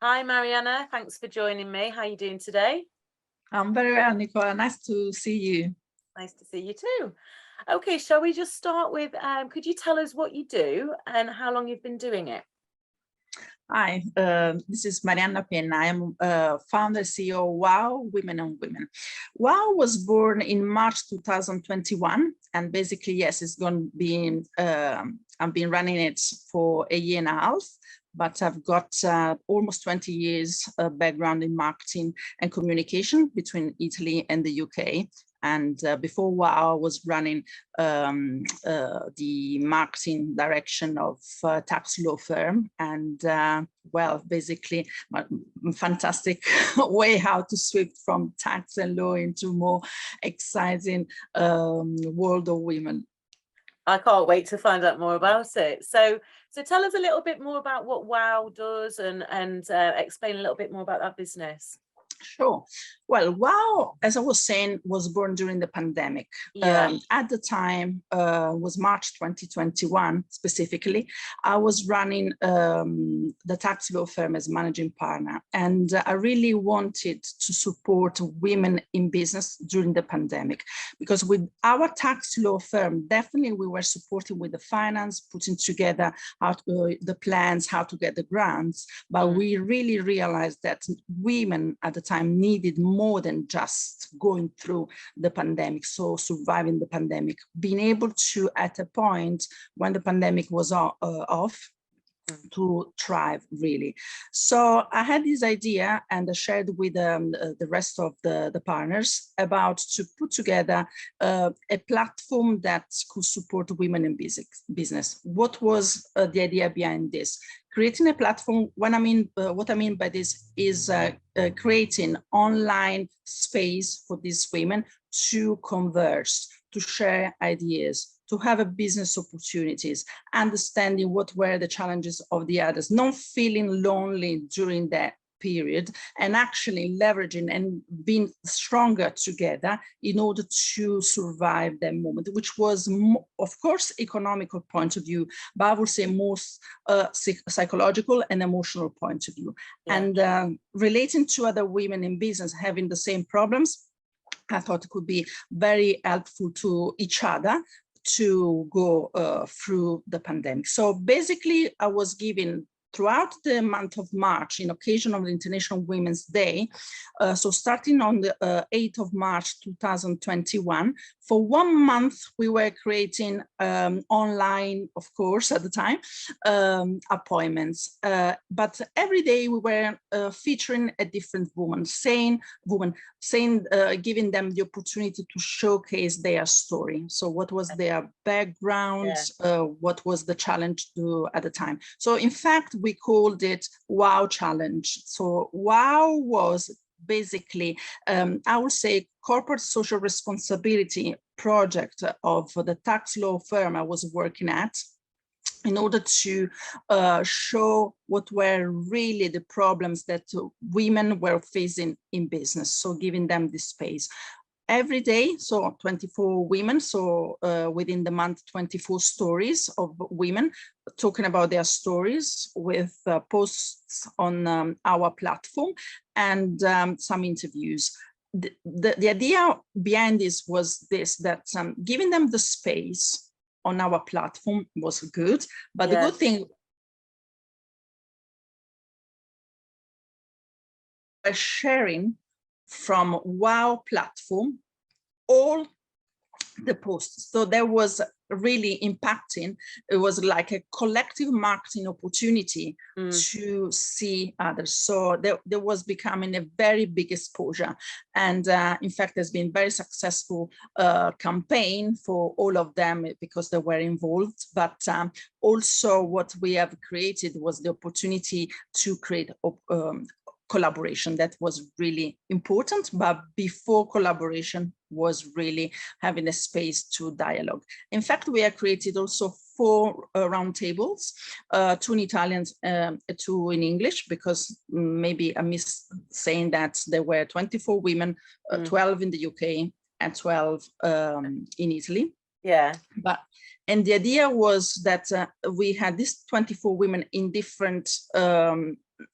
Hi, Marianna. Thanks for joining me. How are you doing today? I'm very well, Nicola. Nice to see you. Nice to see you too. Okay, shall we just start with, could you tell us what you do and how long you've been doing it? Hi, this is Marianna Penna. I am founder CEO of WOW Women on Women. WOW was born in March 2021, and basically, yes, it's going to be. I've been running it for a year and a half, but I've got almost 20 years background in marketing and communication between Italy and the UK. And before WOW, I was running the marketing direction of a tax law firm. And well, basically, fantastic way how to shift from tax and law into more exciting world of women. I can't wait to find out more about it. So tell us a little bit more about what WOW does and explain a little bit more about that business. Sure. Well, WOW, as I was saying, was born during the pandemic. Yeah. At the time, was March 2021 specifically. I was running the tax law firm as managing partner, and I really wanted to support women in business during the pandemic, because with our tax law firm, definitely we were supporting with the finance, putting together the plans, how to get the grants, but we really realized that women at the time needed more than just going through the pandemic, so surviving the pandemic, being able to, at a point when the pandemic was off, to thrive, really. So I had this idea, and I shared with the rest of the partners about to put together a platform that could support women in business. What was the idea behind this? Creating a platform, what I mean by this is creating online space for these women to converse, to share ideas, to have a business opportunities, understanding what were the challenges of the others, not feeling lonely during that period, and actually leveraging and being stronger together in order to survive that moment, which was, of course, economical point of view, but I would say most psychological and emotional point of view. Yeah. And relating to other women in business having the same problems, I thought it could be very helpful to each other to go through the pandemic. So basically, I was given throughout the month of March, in occasion of the International Women's Day, so starting on the 8th of March 2021, for 1 month, we were creating online, of course, at the time, appointments. But every day we were featuring a different woman, giving them the opportunity to showcase their story. So what was their background, what was the challenge at the time. So in fact, we called it WOW Challenge. So WOW was basically, I would say, corporate social responsibility project of the tax law firm I was working at, in order to show what were really the problems that women were facing in business. So giving them this space. Every day, so 24 women, so within the month, 24 stories of women talking about their stories with posts on our platform and some interviews. The idea behind this was this, that giving them the space on our platform was good, but the good thing, by sharing from WOW platform all the posts. So there was really impacting. It was like a collective marketing opportunity to see others. So there was becoming a very big exposure. And in fact, there's been very successful campaign for all of them because they were involved. But also what we have created was the opportunity to create collaboration. That was really important, but before collaboration was really having a space to dialogue. In fact, we have created also 4 roundtables, 2 in Italian, 2 in English, because maybe I missed saying that there were 24 women, 12 in the UK and 12 in Italy. Yeah. And the idea was that we had these 24 women in different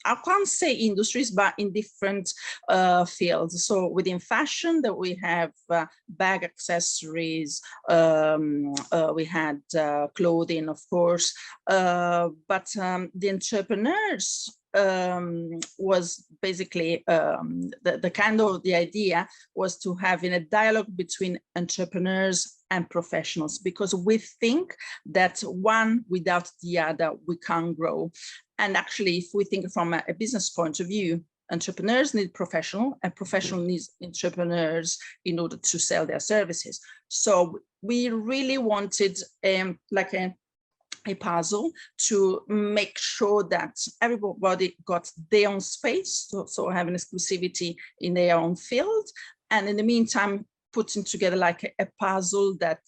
I can't say industries, but in different fields. So within fashion, that we have bag accessories, we had clothing, of course, but the entrepreneurs was basically the kind of the idea was to have in a dialogue between entrepreneurs and professionals, because we think that one without the other we can't grow. And actually, if we think from a business point of view, entrepreneurs need professional and professional needs entrepreneurs in order to sell their services. So we really wanted like a puzzle to make sure that everybody got their own space, so have an exclusivity in their own field, and in the meantime putting together like a puzzle that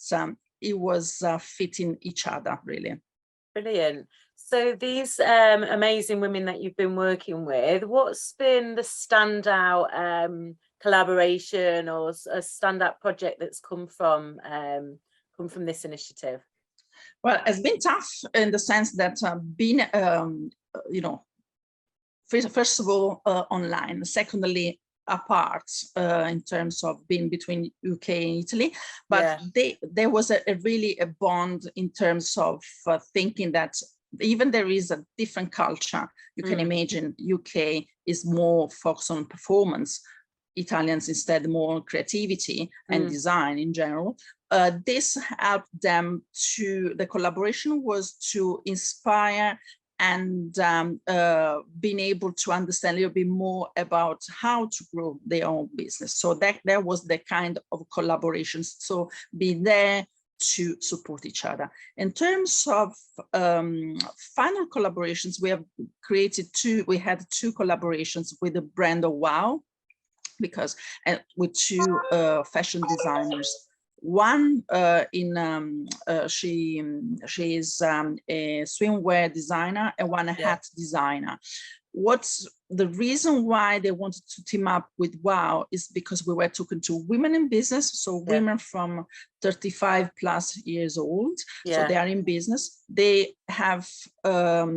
it was fitting each other, really. Brilliant. So these amazing women that you've been working with, what's been the standout collaboration or a standout project that's come from this initiative? Well, it's been tough in the sense that being, you know, first of all, online, secondly, apart in terms of being between UK and Italy, but yeah, there was really a bond in terms of thinking that even there is a different culture. You can imagine UK is more focused on performance, Italians instead more on creativity and design in general. This helped them to, the collaboration was to inspire and being able to understand a little bit more about how to grow their own business. So that was the kind of collaborations. So being there to support each other. In terms of final collaborations, we have created we had two collaborations with the brand of Wow, because with two fashion designers. One she is a swimwear designer, and one a hat designer. What's the reason why they wanted to team up with Wow is because we were talking to women in business, so women from 35 plus years old, so they are in business. They have a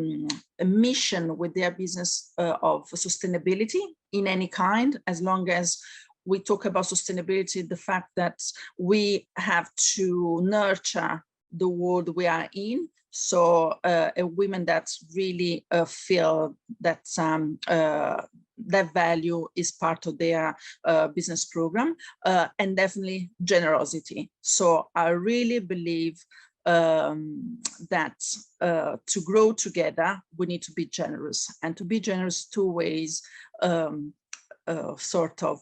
mission with their business of sustainability in any kind, as long as we talk about sustainability, the fact that we have to nurture the world we are in. So women that really feel that that value is part of their business program, and definitely generosity. So I really believe that to grow together, we need to be generous, and to be generous two ways. Sort of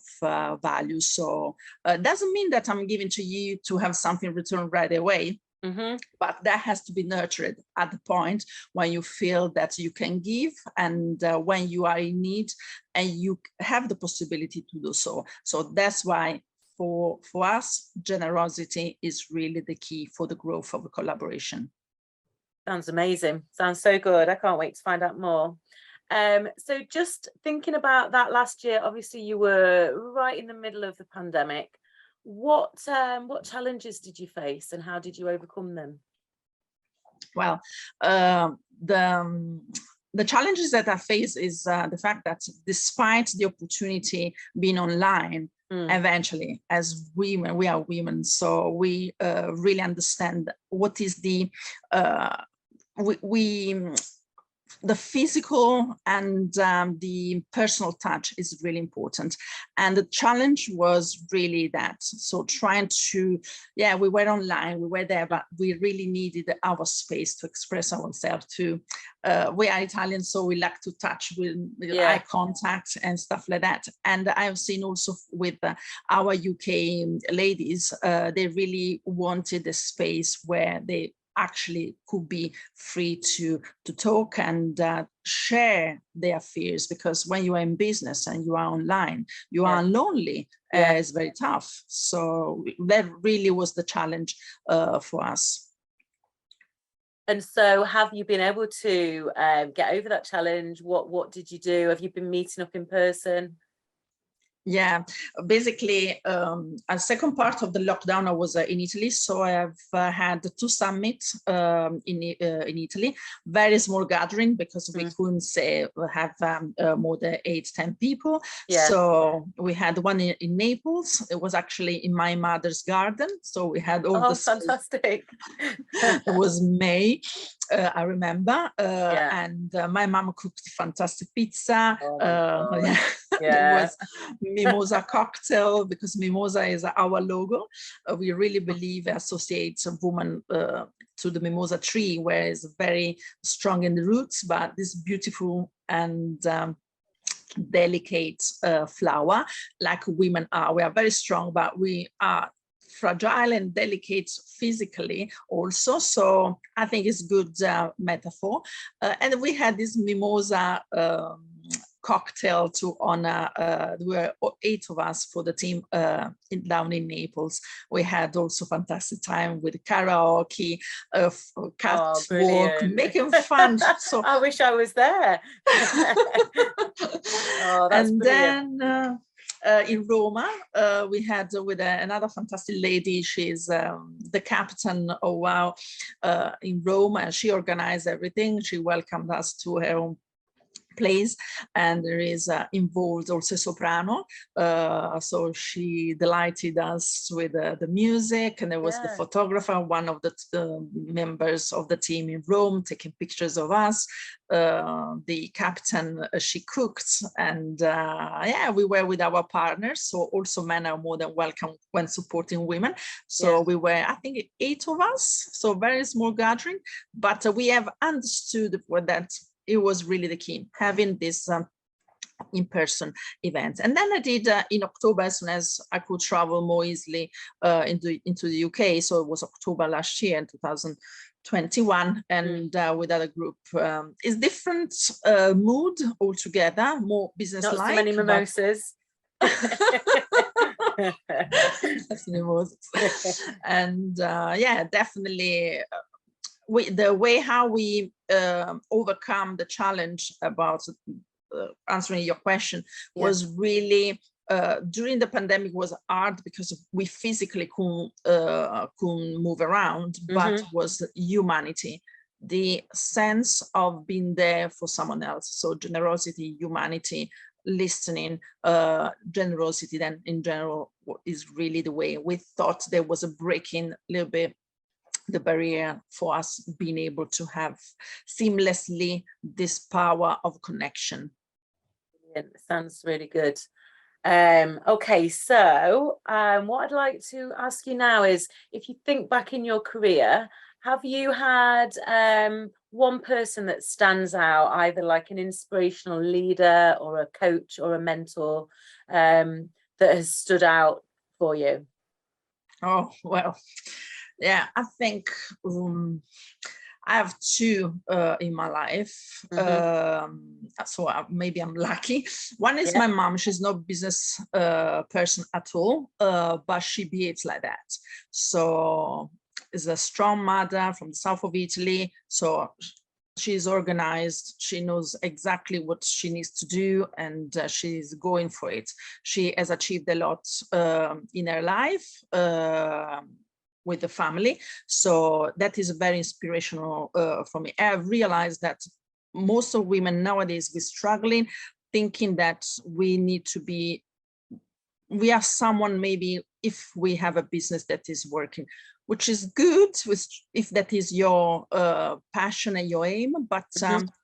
value. So doesn't mean that I'm giving to you to have something returned right away, but that has to be nurtured at the point when you feel that you can give, and when you are in need and you have the possibility to do so. So that's why for us, generosity is really the key for the growth of a collaboration. Sounds amazing. Sounds so good. I can't wait to find out more. So just thinking about that last year, obviously you were right in the middle of the pandemic. What challenges did you face, and how did you overcome them? Well, the challenges that I face is the fact that despite the opportunity being online, eventually, as women, we are women, so we really understand what is the the physical and the personal touch is really important. And the challenge was really that. So trying to, we were online, we were there, but we really needed our space to express ourselves too. We are Italian, so we like to touch with eye contact and stuff like that. And I've seen also with our UK ladies, they really wanted a space where they actually could be free to talk and share their fears, because when you are in business and you are online, you are lonely. It's very tough. So that really was the challenge for us. And so have you been able to get over that challenge? What did you do? Have you been meeting up in person? Yeah, basically, a second part of the lockdown, I was in Italy, so I have had 2 summits in Italy. Very small gathering because we couldn't say have more than 8-10 people. Yeah. So we had one in Naples. It was actually in my mother's garden, so we had all Oh, the fantastic. it was May, I remember, Yeah. and my mom cooked fantastic pizza. Oh my God. Yeah. There Yeah. was mimosa cocktail, because mimosa is our logo. We really believe associate a woman to the mimosa tree, where it's very strong in the roots, but this beautiful and delicate flower, like women are. We are very strong, but we are fragile and delicate physically also. So I think it's good metaphor. And we had this mimosa cocktail to honor. There were 8 of us for the team down in Naples. We had also fantastic time with karaoke, catwalk, making fun. So I wish I was there. Oh, that's and brilliant. then in Roma, we had with another fantastic lady. She's the captain of WOW in Rome, and she organized everything. She welcomed us to her own place, and there is involved also soprano, so she delighted us with the music, and there was the photographer, one of the members of the team in Rome, taking pictures of us. The captain, she cooked, and yeah, we were with our partners, so also men are more than welcome when supporting women. So we were, I think, 8 of us, so very small gathering, but we have understood that it was really the key, having this in-person event. And then I did in October, as soon as I could travel more easily into the UK. So it was October last year in 2021, and with other group. It's different mood altogether, more business-like. Not so many mimosas. And yeah, definitely the way how we overcome the challenge about answering your question was really during the pandemic was hard because we physically couldn't move around, but was humanity, the sense of being there for someone else. So generosity, humanity, listening, generosity then in general is really the way. We thought there was a breaking little bit the barrier for us being able to have seamlessly this power of connection. Yeah, sounds really good. Okay, so what I'd like to ask you now is, if you think back in your career, have you had one person that stands out, either like an inspirational leader or a coach or a mentor that has stood out for you? Oh, well, yeah, I think I have 2 in my life. So maybe I'm lucky. One is my mom. She's not a business person at all, but she behaves like that. So is a strong mother from the south of Italy. So she's organized. She knows exactly what she needs to do, and she's going for it. She has achieved a lot in her life with the family. So that is very inspirational for me. I've realized that most of women nowadays, we're struggling, thinking that we need to be, we are someone, maybe if we have a business that is working, which is good if that is your passion and your aim, but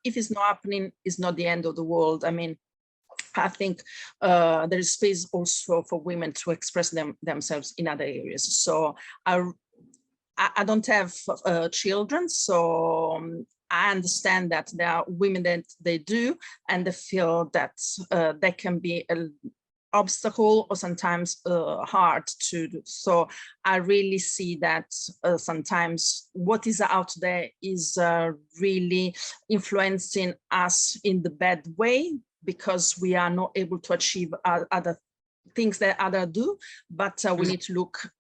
if it's not happening, it's not the end of the world. I mean, I think there is space also for women to express themselves in other areas. So I don't have children, so I understand that there are women that they do, and they feel that that can be an obstacle or sometimes hard to do. So I really see that sometimes what is out there is really influencing us in the bad way, because we are not able to achieve other things that others do, but we need to look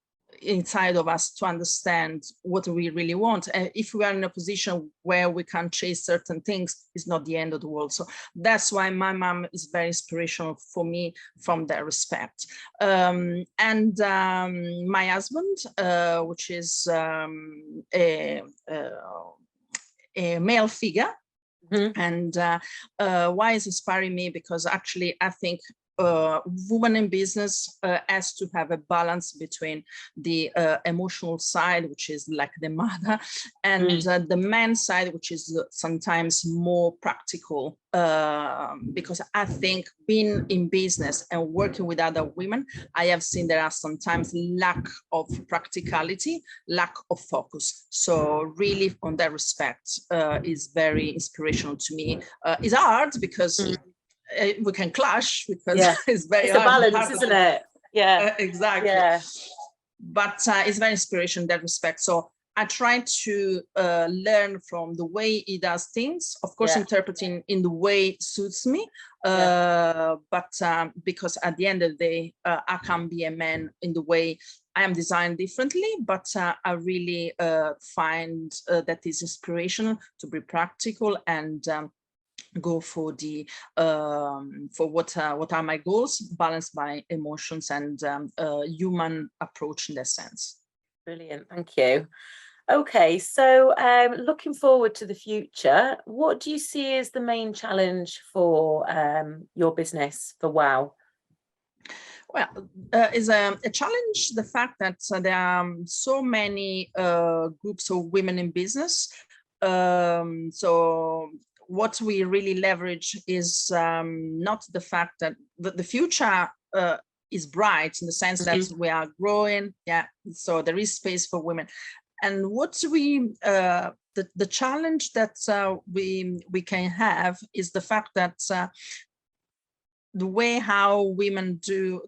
inside of us to understand what we really want. And if we are in a position where we can chase certain things, it's not the end of the world. So that's why my mom is very inspirational for me from that respect. And my husband, which is a male figure. Mm-hmm. And why is inspiring me? Because actually, I think woman in business has to have a balance between the emotional side, which is like the mother, and the man side, which is sometimes more practical. Because I think being in business and working with other women, I have seen there are sometimes lack of practicality, lack of focus. So really, on that respect, is very inspirational to me. It's hard because we can clash because it's very hard. It's a balance, isn't it? Yeah, exactly. Yeah. But it's very inspirational in that respect. So I try to learn from the way he does things, of course, interpreting in the way suits me. But because at the end of the day, I can be a man in the way I am designed differently, but I really find that is inspirational to be practical and go for the for what are my goals, balanced by emotions and human approach in that sense. Brilliant, thank you. Okay, so looking forward to the future, what do you see as the main challenge for your business, for WOW? Well, is a challenge the fact that there are so many groups of women in business. So what we really leverage is not the fact that the future is bright in the sense that we are growing. Yeah, so there is space for women. And what we the challenge that we can have is the fact that the way how women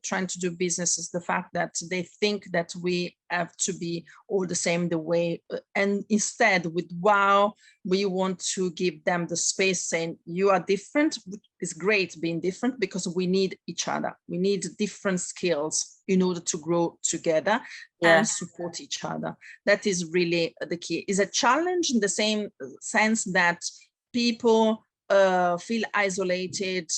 trying to do business is the fact that they think that we have to be all the same the way, and instead with WOW we want to give them the space, saying you are different. It's great being different because we need each other. We need different skills in order to grow together and support each other. That is really the key. It's a challenge in the same sense that people feel isolated.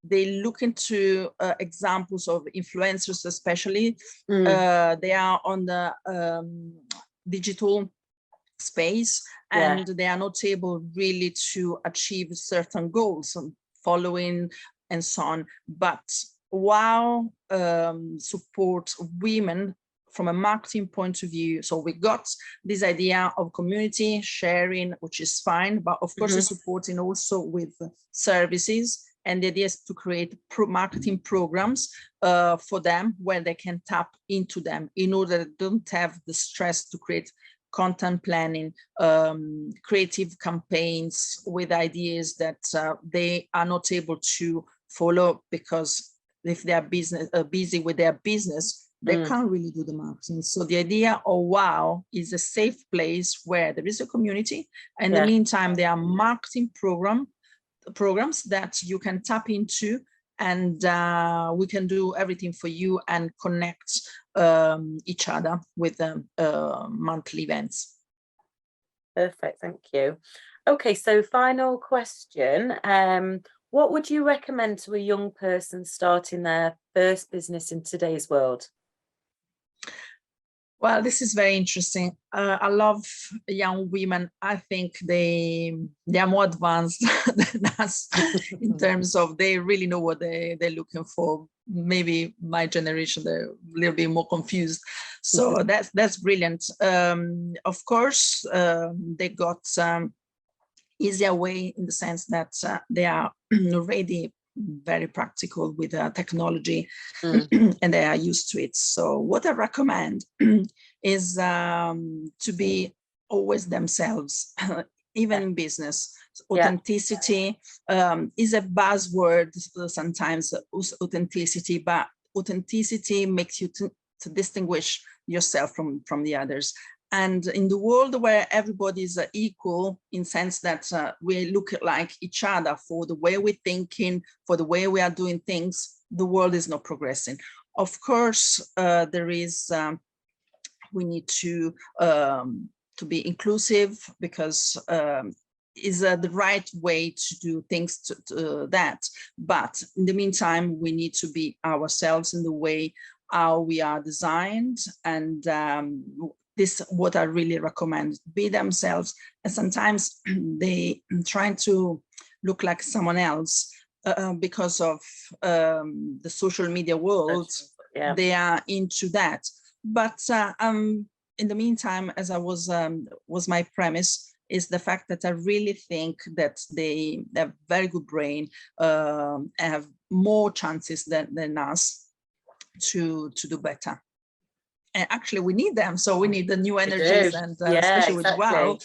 They look into examples of influencers, especially. They are on the digital space, and they are not able really to achieve certain goals, following and so on. But WOW supports women from a marketing point of view. So we got this idea of community sharing, which is fine, but of course supporting also with services. And the idea is to create marketing programs for them where they can tap into them in order that they don't have the stress to create content planning, creative campaigns with ideas that they are not able to follow, because if they are busy with their business, they can't really do the marketing. So the idea of WOW is a safe place where there is a community. And in the meantime, there are marketing programs that you can tap into, and we can do everything for you and connect each other with monthly events. Perfect, thank you. Okay, so final question. What would you recommend to a young person starting their first business in today's world? Well, this is very interesting. I love young women. I think they are more advanced than us in terms of they really know what they're looking for. Maybe my generation, they're a little bit more confused. So that's brilliant. Of course, they got easier way in the sense that they are already very practical with technology and they are used to it. So what I recommend is to be always themselves, even in business. Authenticity is a buzzword sometimes, authenticity, but authenticity makes you to distinguish yourself from the others. And in the world where everybody is equal, in sense that we look like each other for the way we're thinking, for the way we are doing things, the world is not progressing. Of course, there is we need to be inclusive, because is the right way to do things to that. But in the meantime, we need to be ourselves in the way how we are designed, and this what I really recommend: be themselves. And sometimes they trying to look like someone else because of the social media world. Yeah. They are into that. But in the meantime, as I was my premise, is the fact that I really think that they have very good brain, have more chances than us to do better. And actually we need them, so we need the new energies, and especially with WOW,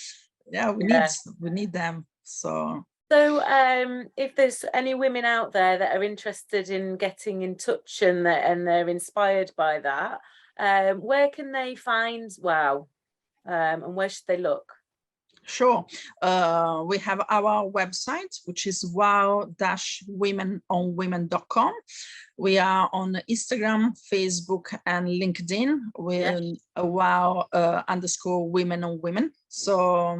we need them. So if there's any women out there that are interested in getting in touch and they're inspired by that, where can they find WOW, and where should they look? Sure. We have our website, which is wow-womenonwomen.com. We are on Instagram, Facebook, and LinkedIn with wow_women-on-women. So,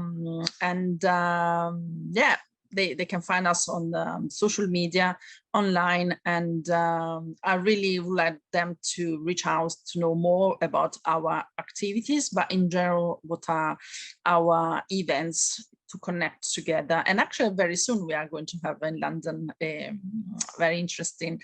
they can find us on social media, online, and I really would like them to reach out to know more about our activities, but in general, what are our events to connect together. And actually very soon we are going to have in London a very interesting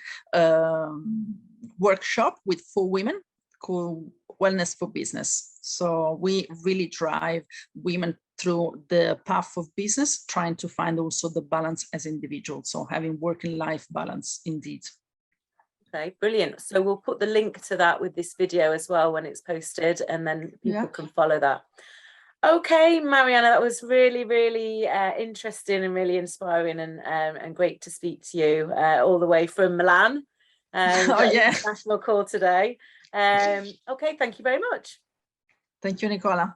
workshop with 4 women called Wellness for Business. So we really drive women through the path of business, trying to find also the balance as individuals. So having work and life balance indeed. Okay, brilliant. So we'll put the link to that with this video as well when it's posted, and then people can follow that. Okay, Marianna, that was really, really interesting and really inspiring, and great to speak to you all the way from Milan. International call today. Okay, thank you very much. Thank you, Nicola.